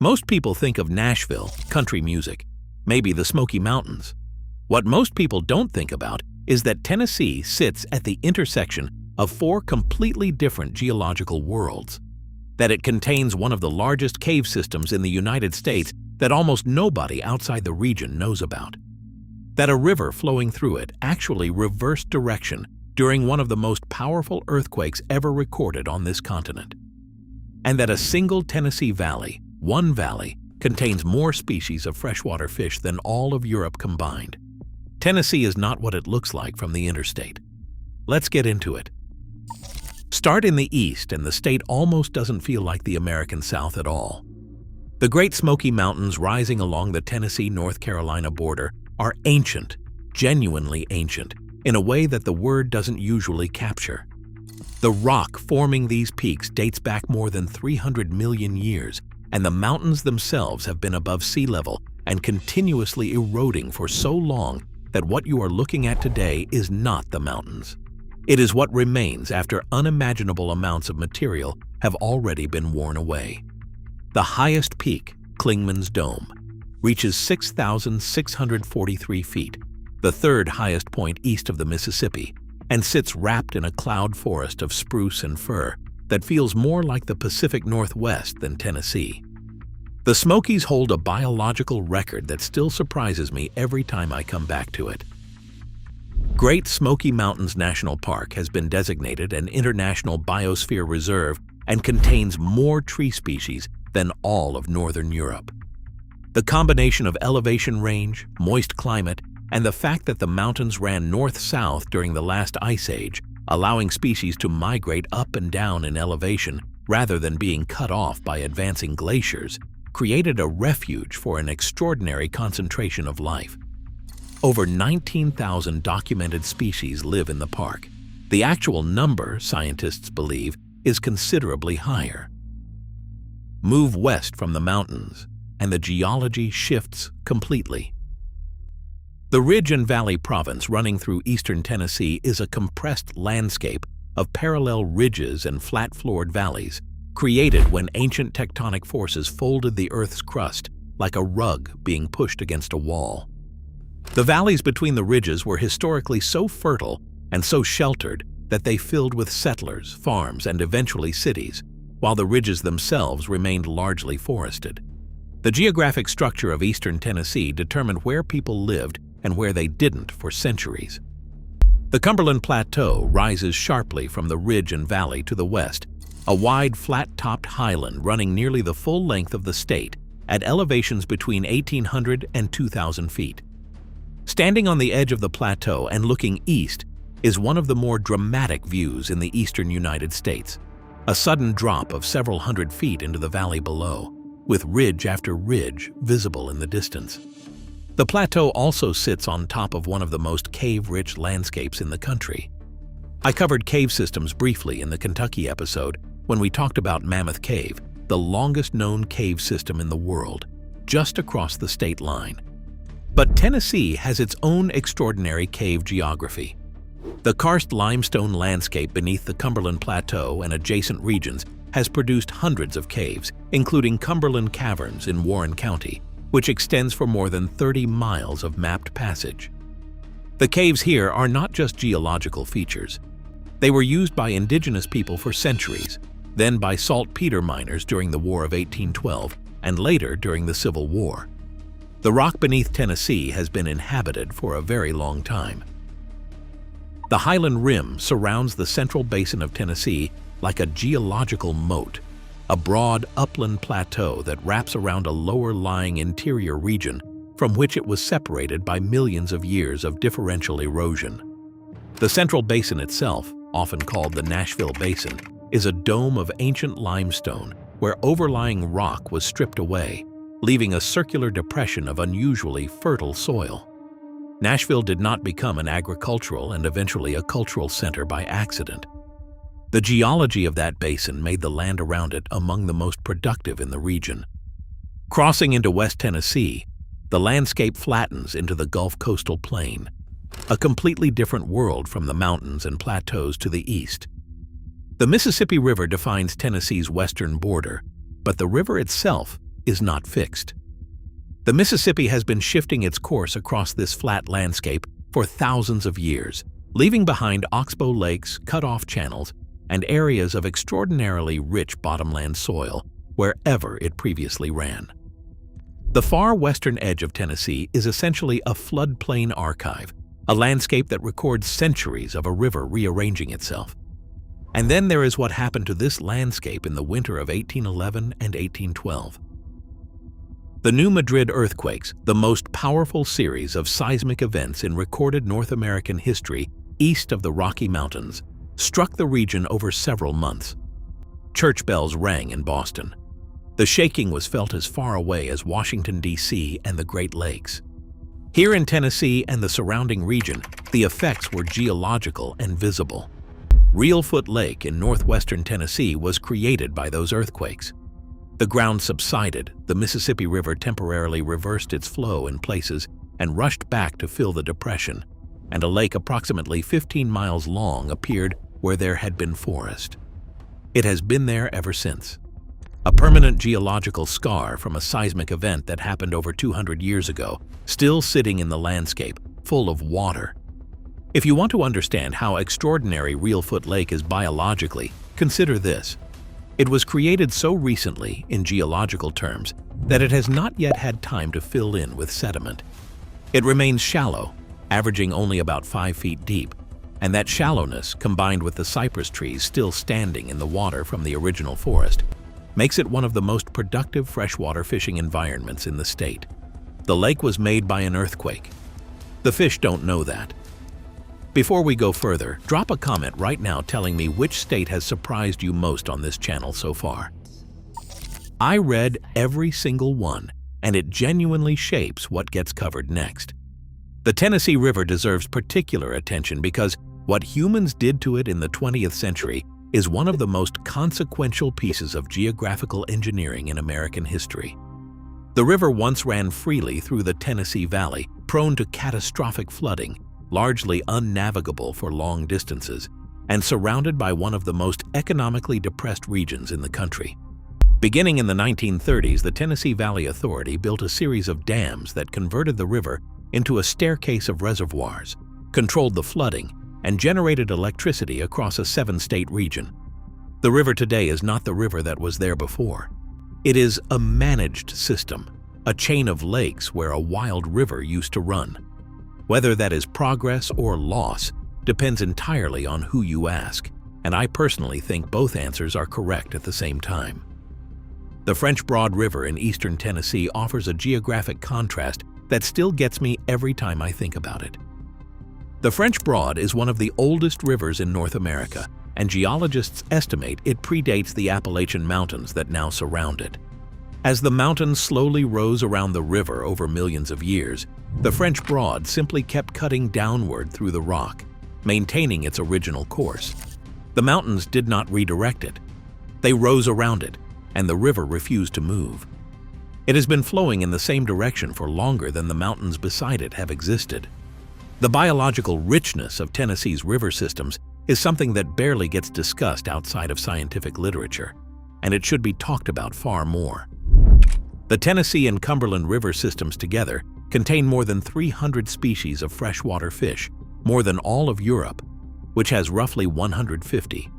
Most people think of Nashville, country music, maybe the Smoky Mountains. What most people don't think about is that Tennessee sits at the intersection of four completely different geological worlds, that it contains one of the largest cave systems in the United States that almost nobody outside the region knows about, that a river flowing through it actually reversed direction during one of the most powerful earthquakes ever recorded on this continent, and that a single Tennessee valley, one valley, contains more species of freshwater fish than all of Europe combined. Tennessee is not what it looks like from the interstate. Let's get into it. Start in the east, and the state almost doesn't feel like the American South at all. The Great Smoky Mountains rising along the Tennessee-North Carolina border are ancient, genuinely ancient, in a way that the word doesn't usually capture. The rock forming these peaks dates back more than 300 million years, and the mountains themselves have been above sea level and continuously eroding for so long that what you are looking at today is not the mountains. It is what remains after unimaginable amounts of material have already been worn away. The highest peak, Clingman's Dome, reaches 6,643 feet, the third highest point east of the Mississippi, and sits wrapped in a cloud forest of spruce and fir that feels more like the Pacific Northwest than Tennessee. The Smokies hold a biological record that still surprises me every time I come back to it. Great Smoky Mountains National Park has been designated an International Biosphere Reserve and contains more tree species than all of Northern Europe. The combination of elevation range, moist climate, and the fact that the mountains ran north-south during the last ice age, allowing species to migrate up and down in elevation rather than being cut off by advancing glaciers, created a refuge for an extraordinary concentration of life. Over 19,000 documented species live in the park. The actual number, scientists believe, is considerably higher. Move west from the mountains, and the geology shifts completely. The Ridge and Valley Province running through eastern Tennessee is a compressed landscape of parallel ridges and flat-floored valleys, created when ancient tectonic forces folded the Earth's crust like a rug being pushed against a wall. The valleys between the ridges were historically so fertile and so sheltered that they filled with settlers, farms, and eventually cities, while the ridges themselves remained largely forested. The geographic structure of eastern Tennessee determined where people lived and where they didn't for centuries. The Cumberland Plateau rises sharply from the ridge and valley to the west, a wide, flat-topped highland running nearly the full length of the state at elevations between 1,800 and 2,000 feet. Standing on the edge of the plateau and looking east is one of the more dramatic views in the eastern United States, a sudden drop of several hundred feet into the valley below, with ridge after ridge visible in the distance. The plateau also sits on top of one of the most cave-rich landscapes in the country. I covered cave systems briefly in the Kentucky episode when we talked about Mammoth Cave, the longest known cave system in the world, just across the state line. But Tennessee has its own extraordinary cave geography. The karst limestone landscape beneath the Cumberland Plateau and adjacent regions has produced hundreds of caves, including Cumberland Caverns in Warren County, which extends for more than 30 miles of mapped passage. The caves here are not just geological features. They were used by indigenous people for centuries, then by saltpeter miners during the War of 1812, and later during the Civil War. The rock beneath Tennessee has been inhabited for a very long time. The Highland Rim surrounds the central basin of Tennessee like a geological moat, a broad upland plateau that wraps around a lower-lying interior region from which it was separated by millions of years of differential erosion. The central basin itself, often called the Nashville Basin, is a dome of ancient limestone where overlying rock was stripped away, leaving a circular depression of unusually fertile soil. Nashville did not become an agricultural and eventually a cultural center by accident. The geology of that basin made the land around it among the most productive in the region. Crossing into West Tennessee, the landscape flattens into the Gulf Coastal Plain, a completely different world from the mountains and plateaus to the east. The Mississippi River defines Tennessee's western border, but the river itself is not fixed. The Mississippi has been shifting its course across this flat landscape for thousands of years, leaving behind oxbow lakes, cut-off channels, and areas of extraordinarily rich bottomland soil wherever it previously ran. The far western edge of Tennessee is essentially a floodplain archive, a landscape that records centuries of a river rearranging itself. And then there is what happened to this landscape in the winter of 1811 and 1812. The New Madrid earthquakes, the most powerful series of seismic events in recorded North American history east of the Rocky Mountains, struck the region over several months. Church bells rang in Boston. The shaking was felt as far away as Washington, D.C. and the Great Lakes. Here in Tennessee and the surrounding region, the effects were geological and visible. Reelfoot Lake in northwestern Tennessee was created by those earthquakes. The ground subsided, the Mississippi River temporarily reversed its flow in places and rushed back to fill the depression, and a lake approximately 15 miles long appeared where there had been forest. It has been there ever since. A permanent geological scar from a seismic event that happened over 200 years ago, still sitting in the landscape, full of water. If you want to understand how extraordinary Reelfoot Lake is biologically, consider this. It was created so recently, in geological terms, that it has not yet had time to fill in with sediment. It remains shallow, averaging only about 5 feet deep, and that shallowness, combined with the cypress trees still standing in the water from the original forest, makes it one of the most productive freshwater fishing environments in the state. The lake was made by an earthquake. The fish don't know that. Before we go further, drop a comment right now telling me which state has surprised you most on this channel so far. I read every single one, and it genuinely shapes what gets covered next. The Tennessee River deserves particular attention because what humans did to it in the 20th century is one of the most consequential pieces of geographical engineering in American history. The river once ran freely through the Tennessee Valley, prone to catastrophic flooding, largely unnavigable for long distances, and surrounded by one of the most economically depressed regions in the country. Beginning in the 1930s, the Tennessee Valley Authority built a series of dams that converted the river into a staircase of reservoirs, controlled the flooding, and generated electricity across a 7-state region. The river today is not the river that was there before. It is a managed system, a chain of lakes where a wild river used to run. Whether that is progress or loss depends entirely on who you ask, and I personally think both answers are correct at the same time. The French Broad River in eastern Tennessee offers a geographic contrast that still gets me every time I think about it. The French Broad is one of the oldest rivers in North America, and geologists estimate it predates the Appalachian Mountains that now surround it. As the mountains slowly rose around the river over millions of years, the French Broad simply kept cutting downward through the rock, maintaining its original course. The mountains did not redirect it. They rose around it, and the river refused to move. It has been flowing in the same direction for longer than the mountains beside it have existed. The biological richness of Tennessee's river systems is something that barely gets discussed outside of scientific literature, and it should be talked about far more. The Tennessee and Cumberland river systems together contain more than 300 species of freshwater fish, more than all of Europe, which has roughly 150.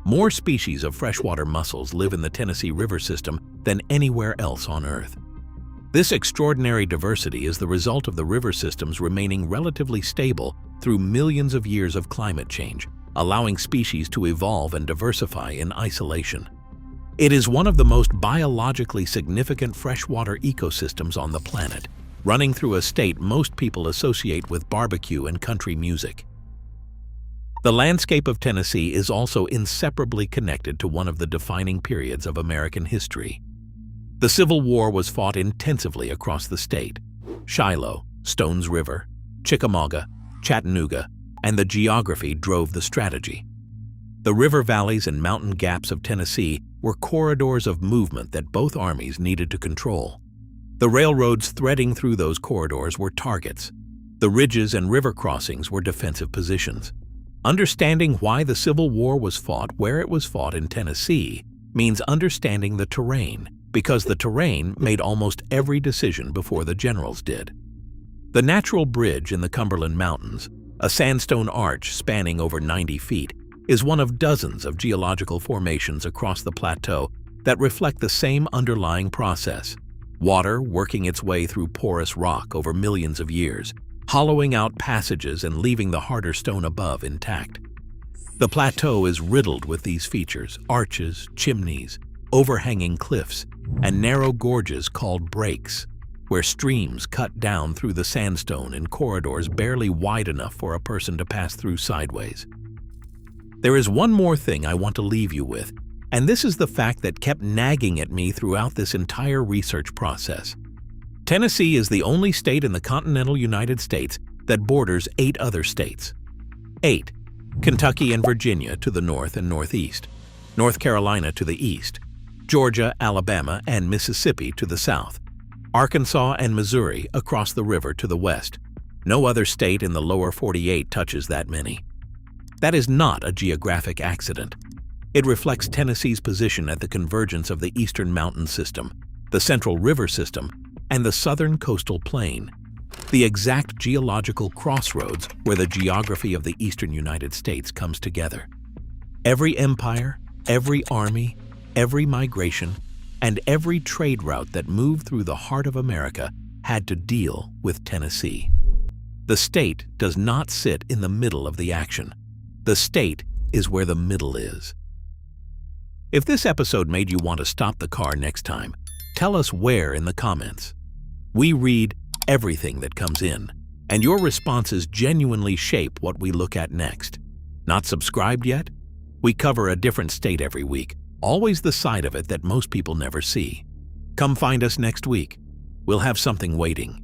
More species of freshwater mussels live in the Tennessee River system than anywhere else on Earth. This extraordinary diversity is the result of the river systems remaining relatively stable through millions of years of climate change, allowing species to evolve and diversify in isolation. It is one of the most biologically significant freshwater ecosystems on the planet, running through a state most people associate with barbecue and country music. The landscape of Tennessee is also inseparably connected to one of the defining periods of American history. The Civil War was fought intensively across the state. Shiloh, Stones River, Chickamauga, Chattanooga, and the geography drove the strategy. The river valleys and mountain gaps of Tennessee were corridors of movement that both armies needed to control. The railroads threading through those corridors were targets. The ridges and river crossings were defensive positions. Understanding why the Civil War was fought where it was fought in Tennessee means understanding the terrain, because the terrain made almost every decision before the generals did. The natural bridge in the Cumberland Mountains, a sandstone arch spanning over 90 feet, is one of dozens of geological formations across the plateau that reflect the same underlying process: water working its way through porous rock over millions of years, hollowing out passages and leaving the harder stone above intact. The plateau is riddled with these features: arches, chimneys, overhanging cliffs, and narrow gorges called breaks, where streams cut down through the sandstone in corridors barely wide enough for a person to pass through sideways. There is one more thing I want to leave you with, and this is the fact that kept nagging at me throughout this entire research process. Tennessee is the only state in the continental United States that borders 8 other states. 8. Kentucky and Virginia to the north and northeast, North Carolina to the east, Georgia, Alabama, and Mississippi to the south, Arkansas and Missouri across the river to the west. No other state in the lower 48 touches that many. That is not a geographic accident. It reflects Tennessee's position at the convergence of the Eastern Mountain System, the Central River System, and the Southern Coastal Plain, the exact geological crossroads where the geography of the eastern United States comes together. Every empire, every army, every migration, and every trade route that moved through the heart of America had to deal with Tennessee. The state does not sit in the middle of the action. The state is where the middle is. If this episode made you want to stop the car next time, tell us where in the comments. We read everything that comes in, and your responses genuinely shape what we look at next. Not subscribed yet? We cover a different state every week, always the side of it that most people never see. Come find us next week. We'll have something waiting.